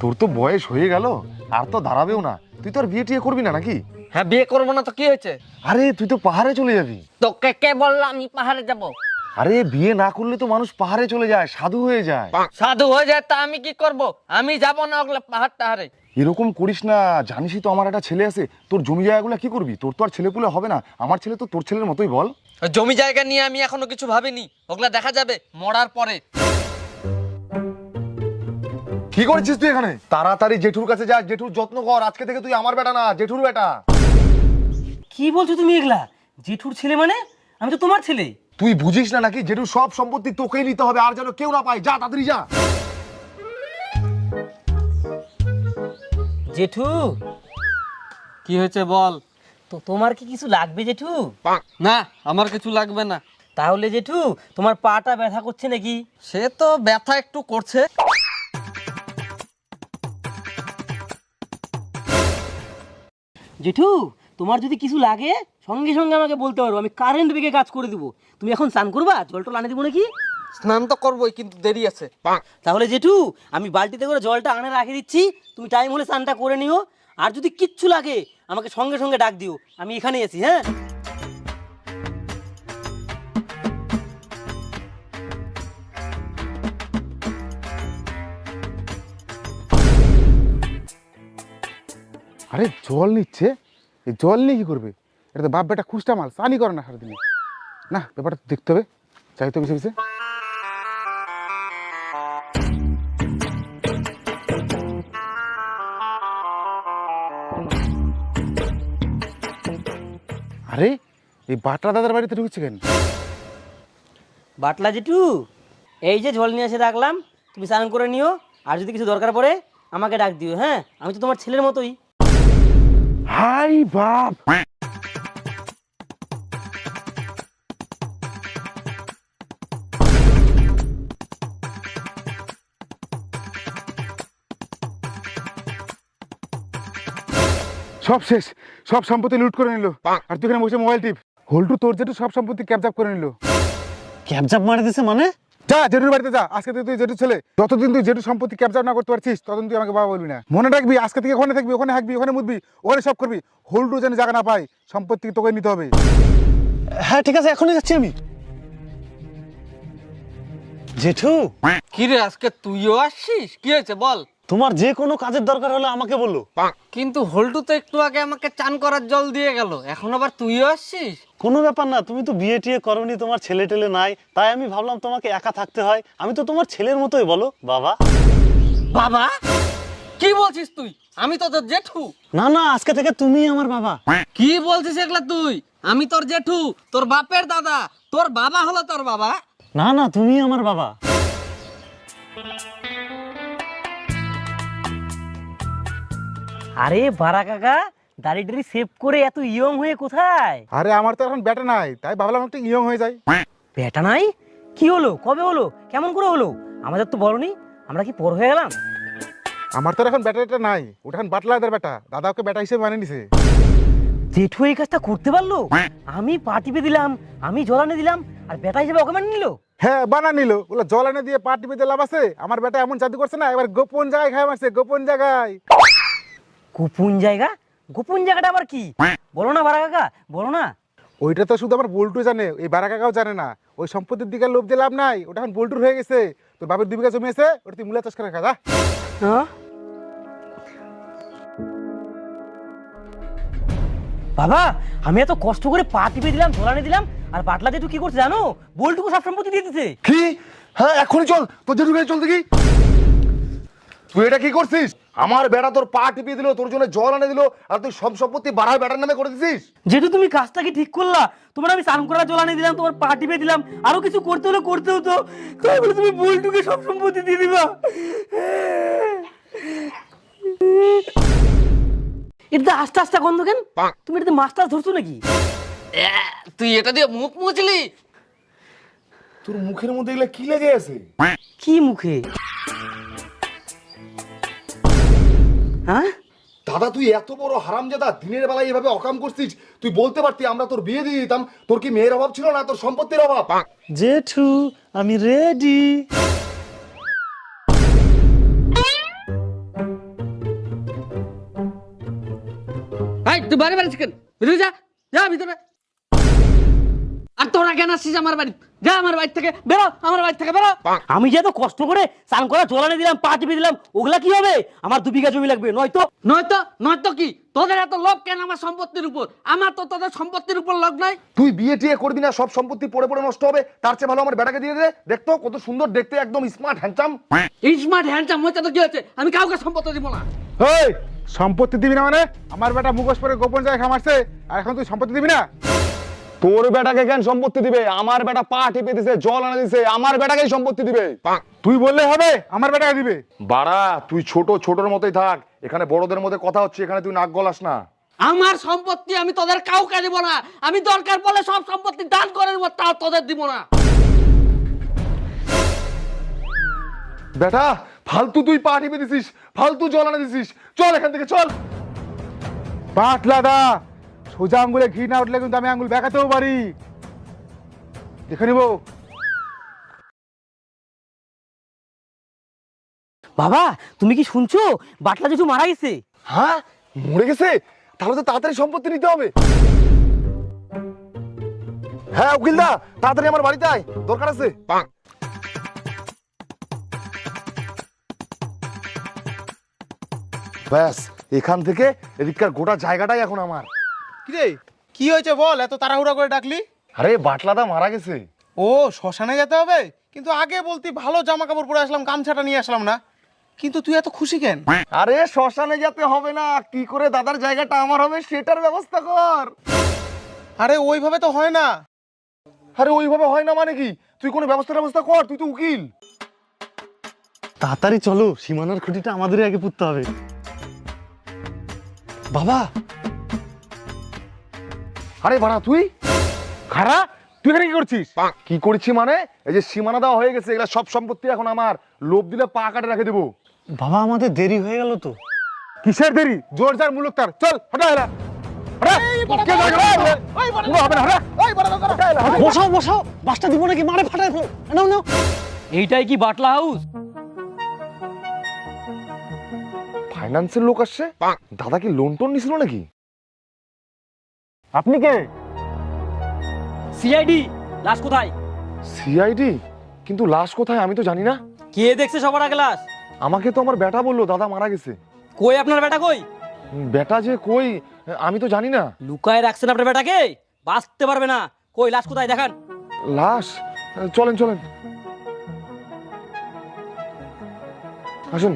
তোর তো বয়স হয়ে গেল, আর তো দাঁড়াবেও না। তুই তো আর বিয়ে টিয়ে করবি না নাকি? হ্যাঁ, বিয়ে করবো না তো কি হয়েছে? আরে তুই তো পাহাড়ে চলে যাবি। তোকে কে বললো আমি পাহাড়ে যাব? আরে বিয়ে না করলে তো মানুষ পাহাড়ে চলে যায়, সাধু হয়ে যায়। সাধু হয়ে যায় তা আমি কি করব? আমি যাব না ওগুলো পাহাড় টাহাড়ে। এরকম করিস না, জানিসই তো আমার একটা ছেলে আছে। তোর জমি জায়গাগুলো কি করবি? তোর তো আর ছেলেপুলে হবে না। আমার ছেলে তো তোর ছেলের মতোই, বল। ওই জমি জায়গা নিয়ে আমি এখনো কিছু ভাবিনি, ওগুলা দেখা যাবে মরার পরে। কি করেছিস তুই এখানে? তাড়াতাড়ি জেঠুর কাছে যা, জেঠুর যত্ন কর। আজকে থেকে তুই আমার বেটা না, জেঠুর বেটা। কি বলছো তুমি এগুলা? জেঠুর ছেলে মানে? আমি তো তোমার ছেলে। তুই বুঝিস না নাকি? জেঠুর সব সম্পত্তি তোকেই নিতে হবে, আর যেন কেউ না পায়। যা তাড়াতাড়ি যা। জেঠু, কি হয়েছে বল? তো তোমার কি কিছু লাগবে জেঠু? না, আমার কিছু লাগবে না। তাহলে জেঠু, তোমার পাটা ব্যথা করছে নাকি? সে তো ব্যথা একটু করছে। জেঠু, তোমার যদি কিছু লাগে সঙ্গে সঙ্গে আমাকে বলতে পারো, আমি কারেন্ট বেগে কাজ করে দেবো। তুমি এখন স্নান করবা? জল টল আনে দিব নাকি? স্নান তো করবোই, কিন্তু দেরি আছে। তাহলে জেঠু, আমি বালতিতে করে জলটা আনে রাখে দিচ্ছি, তুমি টাইম হলে স্নানটা করে নিও। আর যদি কিচ্ছু লাগে আমাকে সঙ্গে সঙ্গে ডাক দিও, আমি এখানেই আছি। হ্যাঁ, আরে জল নিচ্ছে, এই জল নিয়ে কি করবে? এটা তো বাপ বেটা খুচটা মাল, চানি করে না সারাদিনে। না, ব্যাপারটা তো দেখতে হবে, চাই তো বেশি বেশি। আরে এই বাটরা দাদার বাড়িতে ঢুকছে কেন? বাটলা জেঠু, এই যে জল নিয়ে এসে রাখলাম, তুমি স্নান করে নিও। আর যদি কিছু দরকার পড়ে আমাকে ডাক দিও। হ্যাঁ, আমি তো তোমার ছেলের মতোই। হাই বাপ! সব শেষ, সব সম্পত্তি লুট করে নিল। আর তুই এখানে বসে মোবাইল টিপ। হোল্টু তোর জেঠু সব সম্পত্তি ক্যাপচাপ করে নিল। ক্যাপচাপ মারে দিছে মানে? যা জেঠুর বাড়িতে যা, আজকে থেকে তুই জেঠুর ছেলে। যতদিন তুই জেঠুর সম্পত্তি ক্যাপচার না করতে পারছিস ততদিন তুই আমাকে বাবা বলবি না। মনে রাখবি, আজকে থেকে ওখানে থাকবি, ওখানে হাঁকবি, ওখানে মুদবি, ওখানে সব করবি। হোল্ডু যেন জায়গা না পায়, সম্পত্তি তোকে নিতে হবে। হ্যাঁ ঠিক আছে, এখনই যাচ্ছি আমি। জেঠু, কি রে, আজকে তুইও আসছিস? কি হয়েছে বল? তোমার যে কোনো কাজের দরকার হলে আমাকে বলো। কিন্তু হল্টু তো একটু আগে আমাকে চান করার জল দিয়ে গেল, এখন আবার তুইও আসছিস? কোনো ব্যাপার না, তুমি তো বিয়ে টিয়ে করোনি, তোমার ছেলে টেলে নাই, তাই আমি ভাবলাম তোমাকে একা থাকতে হয়। আমি তো তোমার ছেলের মতোই, বলো বাবা। বাবা? কি বলছিস তুই? আমি তো তোর জেঠু। না না, আজকে থেকে তুমি আমার বাবা। কি বলছিস এগুলা তুই? আমি তোর জেঠু, তোর বাপের দাদা। তোর বাবা হলো তোর বাবা? না না, তুমি আমার বাবা। আরে বারা কাকা, দাড়ি টাড়ি সেভ করে এত ইয়ং হয়ে কোথায়? আরে আমার তো এখন ব্যাটা নাই, তাই ভাবলাম একটু ইয়ং হয়ে যায়। বেটা নাই? কি হলো? কবে হলো? কেমন করে হলো? আমাদের তো বলনি, আমরা কি পর হয়ে গেলাম? আমার তো এখন ব্যাটাটা নাই, ওটা এখন বাটলাদের বেটা। দাদা ওকে বেটা হিসেবে মানে নিছে। জেঠু এই কাজটা করতে পারলো? আমি পা টিপে দিলাম, আমি জলানে দিলাম, আর বেটা হিসেবে ওকে মানে নিল? হ্যাঁ বানা নিল। ওগুলো জল এনে দিয়ে পা টিপে দিয়ে লাভ আছে? আমার বেটা এমন জাদু করছে না, এবার গোপন জায়গায় খায় মারছে, গোপন জায়গায়। গোপন জায়গা? গোপন জায়গাটা আবার কি? বলো না বারা কাকা, বলো না। ওইটা তো শুধু আমার বল্টু জানে, এই বারা কাকাও জানে না। ওই সম্পত্তির দিকে লোভ দিয়ে লাভ নাই, ওটা এখন বল্টুর হয়ে গেছে। তোর বাপের 2 বিঘা জমি আছে, ওটা তুই মূলা চাষ করে খা যা। হ্যাঁ? বাবা, আমি এত কষ্ট করে পা টিপে দিলাম, জলানে দিলাম, আর বাটলা জেঠু কি করছে জানো? বল্টুকে সব সম্পত্তি দিয়ে দিতে। কি? হ্যাঁ এখনই চল, তোর জেঠুর কাছে চল দেখি। তুই এটা কি করছিস? আমার বেটা তোর পা টিপিয়ে দিল, তোর জন্য জল এনে দিল, আর তুই সব সম্পত্তি বাড়ায় বেটার নামে করে দিছিস। যেহেতু তুমি কাজটা কি ঠিক করলা? তোমার আমি স্নান করা জল আনিয়ে দিলাম, তোমার পা টিপে দিলাম, আরো কিছু করতে হলে করতে হতো, তাই বলে তুমি বল্টুকে সব সম্পত্তি দিয়ে দিবা? এটা আস্তে আস্তে গন্ধ কেন? তুমি এটাতে মাছ টাছ ধরছো নাকি? তুই এটা দিয়ে মুখ মুছলি? তোর মুখের মধ্যে এগুলা কি লেগে আছে? কি মুখে? হ্যাঁ দাদা তুই এত বড় হারামজাদা, দিনের বেলায় এভাবে অকাম করছিস? তুই বলতে পারতি, আমরা তোর বিয়ে দিয়ে দিতাম। তোর কি মেয়ের অভাব ছিল না, তোর সম্পত্তির অভাব? জেঠু, আমি রেডি। এই তুই বাড়ি বাড়ি চিকেন বেরিয়ে যা, যা ভিতরে। আর তোরা কেন আসছিস আমার বাড়ি? যা আমার বাড়ি থেকে বেরো, আমার বাড়ি থেকে বেরো। আমি যে এত কষ্ট করে স্নান করা জল এনে দিলাম, পা টিপে দিলাম, ওগুলা কি হবে? আমার 2 বিঘা জমি লাগবে, নয়তো নয়তো কি তোদের এত লোভ কেন আমার সম্পত্তির উপর? আমার তো তোদের সম্পত্তির উপর লোভ নাই। তুই বিয়ে টিয়ে করবি না, সব সম্পত্তি পড়ে পড়ে নষ্ট হবে, তার চেয়ে ভালো আমার বেটাকে দিয়ে দে। দেখতো কত সুন্দর দেখতে, একদম স্মার্ট হ্যান্ডসাম। স্মার্ট হ্যান্ডসাম হয়েছে তো কি হয়েছে? আমি কাউকে সম্পত্তি দিব না। এই সম্পত্তি দিবি না মানে? আমার বেটা মুখোশ পরে গোপন জায়গায় খামারছে, আর এখন তুই সম্পত্তি দিবি না? তোর বেটাকে কেন সম্পত্তি দিবে? আমার বেটা পা টিপে দিছে, জল আনা দিছে, আমার বেটাকেই সম্পত্তি দিবে। তুই বললে হবে আমার বেটাকে দিবে? বাড়া তুই ছোটর মতোই থাক, এখানে বড়দের মধ্যে কথা হচ্ছে, এখানে তুই নাক গলাস না। আমার সম্পত্তি আমি তোদের কাউকে দিব না। আমি দরকার পড়লে সব সম্পত্তি দান করে দেবো, তাও তোদের দিব না। বেটা ফালতু তুই পা টিপে দিছিস, ফালতু জল আনা দিছিস, চল এখান থেকে চল। পাটলা দা, সোজা আঙ্গুলে ঘি না উঠলে কিন্তু আমি আঙ্গুল বেঁকাতেও পারি, দেখে নিবো। বাবা তুমি কি শুনছো? বাটলা জেঠু মারা গেছে। হ্যাঁ মরে গেছে? তাহলে তো তাড়াতাড়ি সম্পত্তি নিতে হবে। হ্যাঁ উকিল দা, তাড়াতাড়ি আমার বাড়িতে আয়, দরকার আছে। ব্যাস এখান থেকে এদিককার গোটা জায়গাটাই এখন আমার। কিরে কি হয়েছে বল, এত তাড়াহুড়া করে ডাকলি? আরে বাটলাদা মারা গেছে। ও শ্মশানে যেতে হবে? কিন্তু আগে বলতি ভালো জামা কাপড় পরে আসলাম, গামছাটা নিয়ে আসলাম না। কিন্তু তুই এত খুশি কেন? আরে শ্মশানে যেতে হবে না, কি করে দাদার জায়গাটা আমার হবে সেটার ব্যবস্থা কর। আরে ওইভাবে তো হয় না। আরে ওইভাবে হয় না মানে কি? তুই কোনো ব্যবস্থা কর, তুই তো উকিল। তাড়াতাড়ি চলো, সীমানার খুঁটিটা আমাদেরই আগে পুঁততে হবে। বাবা আরে বাড়া তুই খারা, তুই এখানে কি করছিস? কি করছি মানে, এই যে সীমানা দেওয়া হয়ে গেছে, এগুলা সব সম্পত্তি এখন আমার। লোভ দিলে পা কাটে রেখে দেবো। বাবা আমাদের দেরি হয়ে গেল তো। কিসের দেরি? জোর যার মুলুক তার, চল হটা এলা। বসাও বসাও, বাসটা দিব নাকি? মারে ফাটাই ফেলো, নাও নাও। এইটাই কি বাটলা হাউস? ফাইন্যান্সের লোক আসছে, দাদা কি লোন টোন নিছিল নাকি? আপনি কে? সিআইডি। লাশ কোথায়? সিআইডি? কিন্তু লাশ কোথায় আমি তো জানি না। কে দেখছে সবার আগে লাশ? আমাকে তো আমার বেটা বললো দাদা মারা গেছে। কই আপনার বেটা কই? বেটা যে কই আমি তো জানি না। লুকায় রাখছেন আপনার বেটাকে, বাঁচতে পারবে না। কই লাশ কোথায় দেখান। লাশ? চলেন আসুন।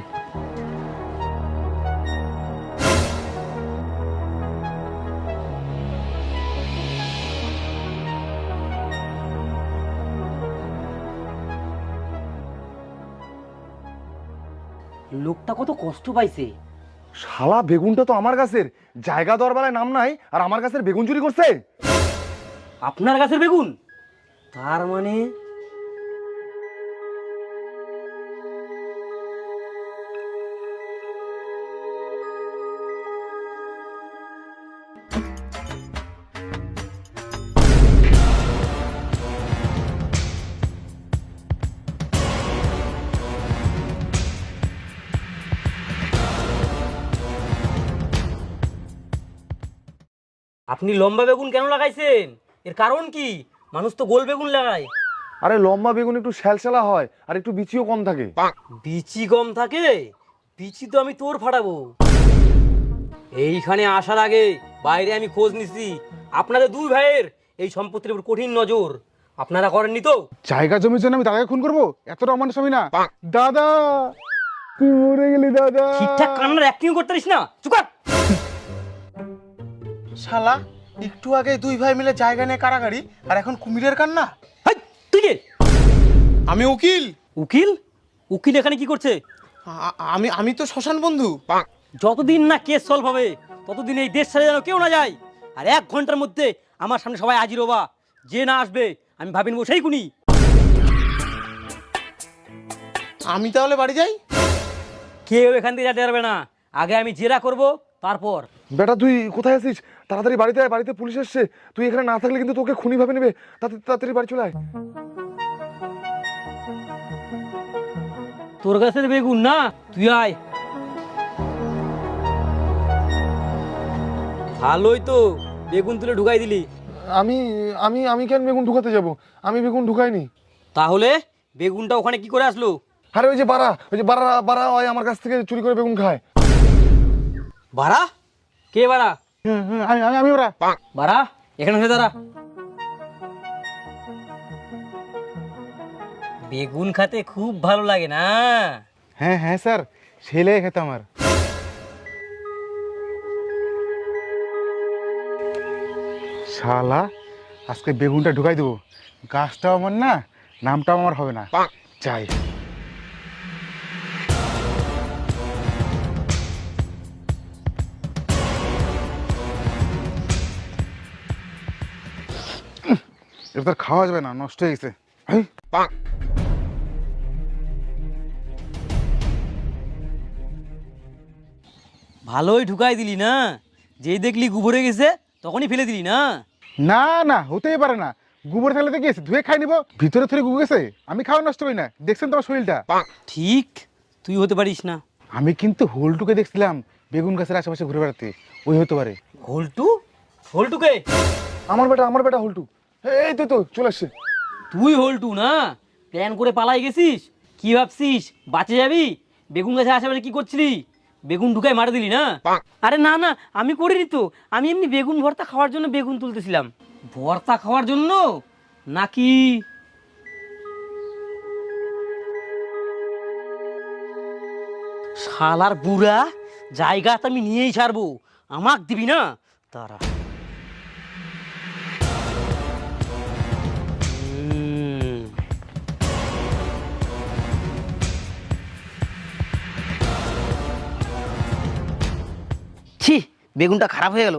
লোকটা কত কষ্ট পাইছে। শালা বেগুনটা তো আমার গাছের, জায়গা দেওয়ার বেলায় নাম নাই, আর আমার গাছের বেগুন চুরি করছে। আপনার গাছের বেগুন? তার মানে আপনি লম্বা বেগুন কেন লাগাইছেন? এর কারণ কি? মানুষ তো গোল বেগুন লাগায়। আরে লম্বা বেগুন একটু শ্যালশ্যালা হয়, আর একটু বিচিও কম থাকে। বিচি কম থাকে? বিচি তো আমি তোর ফাটাবো। এইখানে আসার আগে বাইরে আমি খোঁজ নিছি, আপনাদের 2 ভাইয়ের এই সম্পত্তির উপর কঠিন নজর। আপনারা করেননি তো? জায়গা জমির জন্য আমি দাদাকে খুন করবো? এতটা অমানুষ আমি না। দাদা তুই মরে গেলি দাদা। ঠিকঠাক কান্নার অ্যাক্টিং করতে পারিস না? চুপ কর। শালা একটু আগে 2 ভাই মিলে জায়গা নিয়ে কারাগারি, আর এখন কুমিরের কান্না। হাই, তুই কে? আমি উকিল। উকিল? উকিল এখানে কি করছে? আমি তো শ্মশান বন্ধু। যতদিন না কেস সলভ হবে ততদিন এই দেশ ছেড়ে যেন কেউ না যায়। আর 1 ঘন্টার মধ্যে আমার সামনে সবাই হাজির হবা। যে না আসবে আমি ভাবি নেবো সেই খুনি। আমি তাহলে বাড়ি যাই? কেউ এখান থেকে যেতে পারবে না। আগে আমি জেরা করব, তারপর। বেটা তুই কোথায় আছিস? তাড়াতাড়ি বাড়িতে আয়, বাড়িতে পুলিশ এসছে। তুই এখানে না থাকলে কিন্তু তোকে খুনি ভাবে নেবে। তাড়াতাড়ি বাড়ি চলে আয়। তোর গাছের বেগুন না, তুই আয়। ভালোই তো, বেগুন তুলে ঢুকাই দিলি। আমি আমি আমি কেন বেগুন ঢুকাতে যাব? আমি বেগুন ঢুকাইনি। তাহলে বেগুনটা ওখানে কি করে আসলো? আরে ওই যে বাড়া বাড়া ওই আমার কাছ থেকে চুরি করে বেগুন খায়। বাড়া? কে বাড়া? আমি আমি আমি ওরা বাড়া, এখানে এসে দাঁড়া। বেগুন খেতে খুব ভালো লাগে না? হ্যাঁ হ্যাঁ স্যার, ছেলে খেতে আমার। শালা আজকে বেগুনটা ঢুকাই দেবো। গাছটাও আমার না, নামটাও আমার হবে না। চাই এটা তো খাওয়া যাবে না, নষ্ট হয়ে গেছে। এই, ভালোই ঢুকাই দিলি না? যেই দেখলি গুবরে গেছে তখনই ফেলে দিলি না? না না, হতেই পারে না। গোবর থাকলে তো গেছে, ধুয়ে খাই নিবো। ভিতরে থেকে গু গেছে, আমি খাওয়া নষ্ট করি না। দেখছেন তোমার শরীরটা? ঠিক, তুই হতে পারিস না। আমি কিন্তু হোলটুকে দেখছিলাম বেগুন গাছের আশেপাশে ঘুরে বেড়াতে, ওই হতে পারে। হল্টু? হল্টুকে? আমার বেটা হল্টু। এই তো চলে আসছে। তুই হল্টু না? প্ল্যান করে পালাই গেছিস? কি ভাবছিস বাঁচে যাবি? বেগুন গাছের আশেপাশে কি করছিলি? বেগুন ঢুকাই মারা দিলি না? আরে না না, আমি করিনি তো। আমি এমনি বেগুন ভর্তা খাওয়ার জন্য বেগুন তুলতেছিলাম। ভর্তা খাওয়ার জন্য নাকি? শালার বুড়া, জায়গা তো আমি নিয়েই ছাড়বো, আমাক দিবি না? তারা ছি, বেগুনটা খারাপ হয়ে গেল।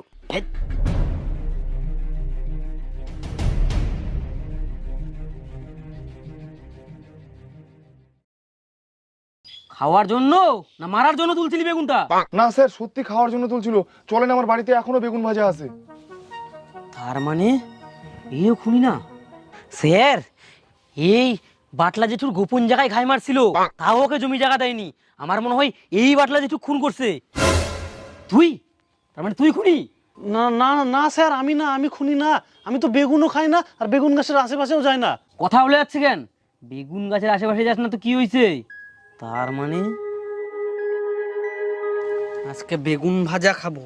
খাওয়ার জন্য না মারার জন্য তুলছিলি বেগুনটা? না স্যার, সত্যি খাওয়ার জন্য তুলছিল। চলেন, আমার বাড়িতে এখনো বেগুন ভাজা আছে। তার মানে এও খুনি না? স্যার, এই বাটলা জেঠুর গোপন জায়গায় ঘাই মারছিল, তাও ওকে জমি জায়গা দেয়নি। আমার মনে হয় এই বাটলা জেঠু খুন করছে। তুই, তার মানে তুই খুনি? না না না স্যার, আমি খুনি না। আমি তো বেগুনও খাই না, আর বেগুন গাছের আশেপাশেও যাই না। কথা বলে যাচ্ছে কেন? বেগুন গাছের আশেপাশে যাস না তো কি হয়েছে? তার মানে আজকে বেগুন ভাজা খাবো,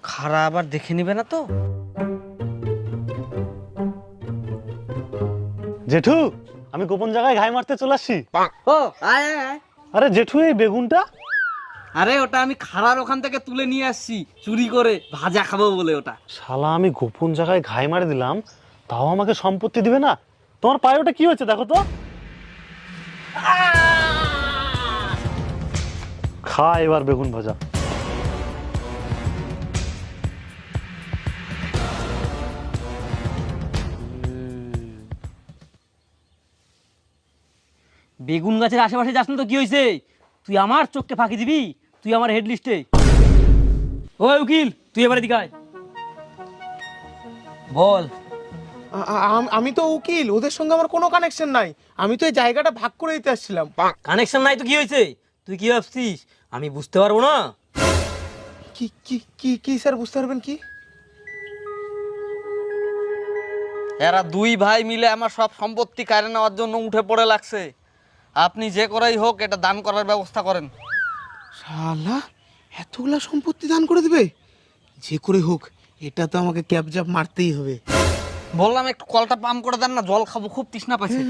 খারা আবার দেখে নিবে না তো? জেঠু, আমি গোপন জায়গায় ঘাই মারতে চলে আসছি। ও আয় আয় আয়। আরে জেঠু, এই বেগুনটা? আরে ওটা আমি খাড়ার ওখান থেকে তুলে নিয়ে আসছি চুরি করে, ভাজা খাবো বলে ওটা। শালা, আমি গোপন জায়গায় ঘাই মারে দিলাম, তাও আমাকে সম্পত্তি দিবে না? তোমার পায়ে ওটা কি হয়েছে দেখো তো। খা এবার বেগুন ভাজা। বেগুন গাছের আশেপাশে যাস না তো কি হয়েছে? তুই আমার চোখকে ফাঁকি দিবি? তুই আমার হেড লিস্টে। ওই উকিল, তুই এবারে দিকে আয়। বল। আমি তো উকিল, ওদের সঙ্গে আমার কোনো কানেকশন নাই। আমি তো এই জায়গাটা ভাগ করে দিতে আসছিলাম। কানেকশন নাই তো কি হয়েছে? তুই কি ভাবছিস আমি বুঝতে পারবো না? কি কি কি কি স্যার, বুঝতে পারবেন কি? এরা দুই ভাই মিলে আমার সব সম্পত্তি কাড়ে নেওয়ার জন্য উঠে পড়ে লাগছে। আপনি যে করেই হোক এটা দান করার ব্যবস্থা করেন। শালা, এতগুলা সম্পত্তি দান করে দিবে? যে করে হোক এটা তো আমাকে ক্যাবজাপ মারতেই হবে। বললাম একটু কলটা পাম্প করে দেন না, জল খাবো, খুব তৃষ্ণা পাইছে।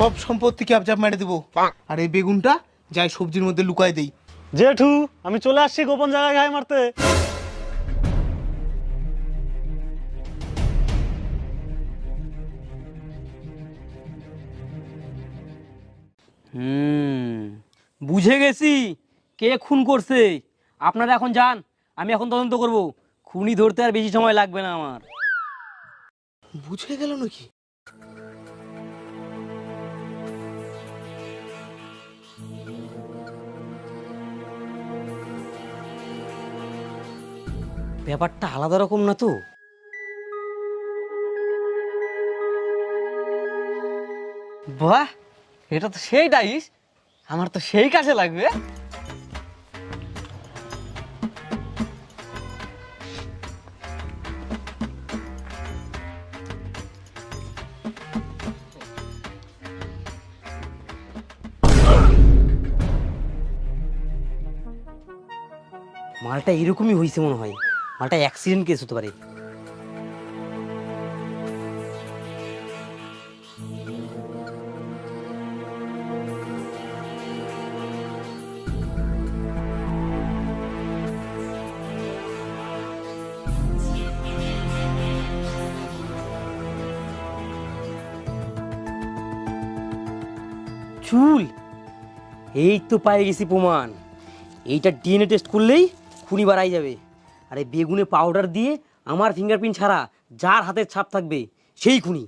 সব সম্পত্তি ক্যাবজাপ মেরে দেবো, আর এই বেগুনটা যাই সবজির মধ্যে লুকাই দেই। জেঠু, আমি চলে আসছি গোপন জায়গায় ঘাই মারতে। বুঝে গেছি কে খুন করছে। আপনারা এখন যান, আমি এখন তদন্ত করব। খুনি ধরতে আর বেশি সময় লাগবে না আমার। বুঝে গেল নাকি? ব্যাপারটা আলাদা রকম না তো? বাহ, এটা তো সেই ডাইস, আমার তো সেই কাজে লাগবে। মালটা এরকমই হয়েছে মনে হয়, মালটা অ্যাক্সিডেন্ট কেস হতে পারে। চুল, এই তো পাই গেছি প্রমাণ। এইটা ডিএনএ টেস্ট করলেই খুনি বাড়াই যাবে। আর এই বেগুনে পাউডার দিয়ে আমার ফিঙ্গারপ্রিন্ট ছাড়া যার হাতের ছাপ থাকবে সেই খুনি।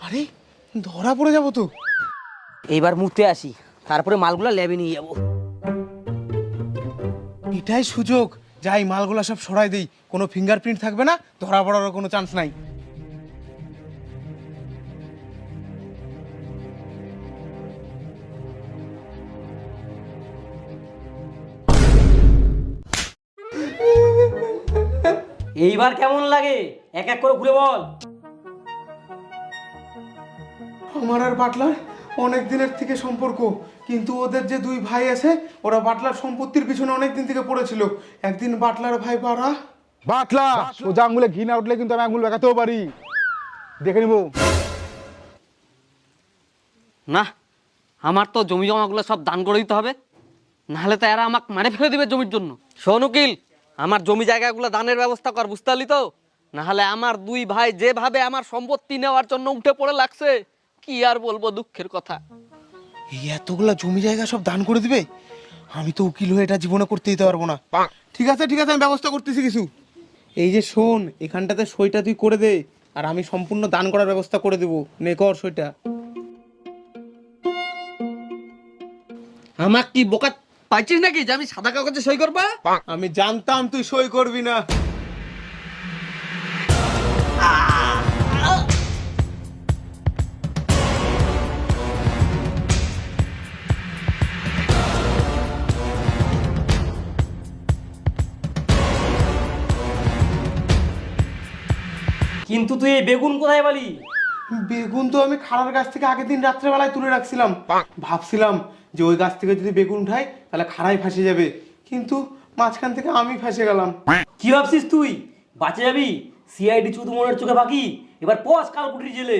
আরে ধরা পড়ে যাবো তো। এইবার মুতে আসি, তারপরে মালগুলা ল্যাবে নিয়ে যাবো। এটাই সুযোগ, যাই মালগুলা সব সরাই দেই, কোনো ফিঙ্গারপ্রিন্ট থাকবে না, ধরা পড়ারও কোনো চান্স নাই। এইবার কেমন লাগে এক এক করে ঘুরে বল। আমার আর বাটলার অনেক দিনের থেকে সম্পর্ক, কিন্তু ওদের যে দুই ভাই আছে ওরা বাটলার সম্পত্তির পিছনে অনেক দিন থেকে পড়েছিল। একদিন বাটলার ভাই পাড়া বাটলা সোজা আঙুলে ঘি না উঠলে কিন্তু আমি আঙুল বেঁকাতেও পারি, দেখে নিবো। না, আমার তো জমি জমাগুলো সব দান করে দিতে হবে, নাহলে তো এরা আমাকে মারে ফেলে দিবে জমির জন্য। শোন উকিল, আমার জমি জায়গাগুলো দানের ব্যবস্থা কর, বুঝতে পারলি তো? নাহলে আমার দুই ভাই যেভাবে আমার সম্পত্তি নেওয়ার জন্য উঠে পড়ে লাগছে, কি আর বলবো, দুঃখের কথা। এই এতগুলা জমি জায়গা সব দান করে দিবে? আমি তো উকিল হয়ে এটা জীবনে করতে দিতে পারবো না। ঠিক আছে ঠিক আছে, আমি ব্যবস্থা করতেছি কিছু। এই যে শোন, এখানটাতে সইটা তুই করে দে, আর আমি সম্পূর্ণ দান করার ব্যবস্থা করে দেবো। নে কর সইটা। আমার কি বোকা পাইছিস নাকি যে আমি সাদা কাগজে সই করবা? আমি জানতাম তুই সই করবি না। কিন্তু তুই এই বেগুন কোথায় পালি? বেগুন তো আমি খালার গাছ থেকে আগের দিন রাত্রেবেলায় তুলে রাখছিলাম। ভাবছিলাম যে ওই গাছ থেকে যদি বেগুন উঠাই তাহলে খাড়াই ফাঁসে যাবে, কিন্তু মাঝখান থেকে আমি ফেসে গেলাম। কি ভাবছিস তুই বাঁচে যাবি? সিআইডি চুদুমনের চোখে বাকি, এবার পস কালকুটির জেলে।